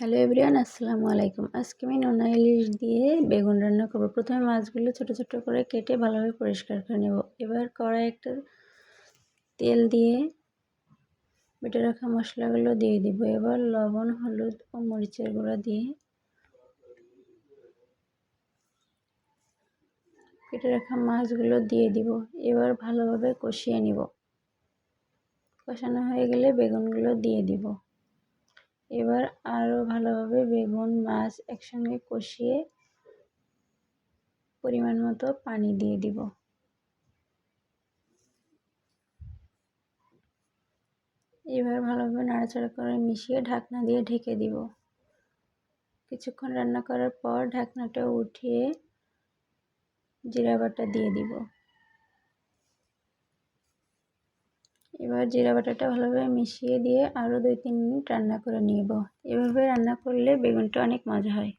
Hello everyone, আসসালামু আলাইকুম। আজকে আমি নোনা ইলিশ দিয়ে বেগুন রান্না করব। প্রথমে মাছগুলো ছোট ছোট করে কেটে ভালোভাবে পরিষ্কার করে নেব। এবার কড়াই একটা তেল দিয়ে বেটে রাখা মশলাগুলো দিয়ে দিব। এবার লবণ, হলুদ ও মরিচের গুঁড়া দিয়ে কেটে রাখা মাছগুলো দিয়ে দিব। এবার ভালোভাবে কষিয়ে নিব। কষানো হয়ে গেলে বেগুনগুলো দিয়ে দিব। এবার আরও ভালোভাবে বেগুন মাছ একসঙ্গে কষিয়ে পরিমাণ মতো পানি দিয়ে দিব। এবার ভালোভাবে নাড়াচাড়া করে মিশিয়ে ঢাকনা দিয়ে ঢেকে দিব। কিছুক্ষণ রান্না করার পর ঢাকনাটা উঠিয়ে জিরা বাটা দিয়ে দিব। এবার জিরা বাটাটা ভালোভাবে মিশিয়ে দিয়ে আরও 2-3 মিনিট রান্না করে নিব। এভাবে রান্না করলে বেগুনটা অনেক মজা হয়।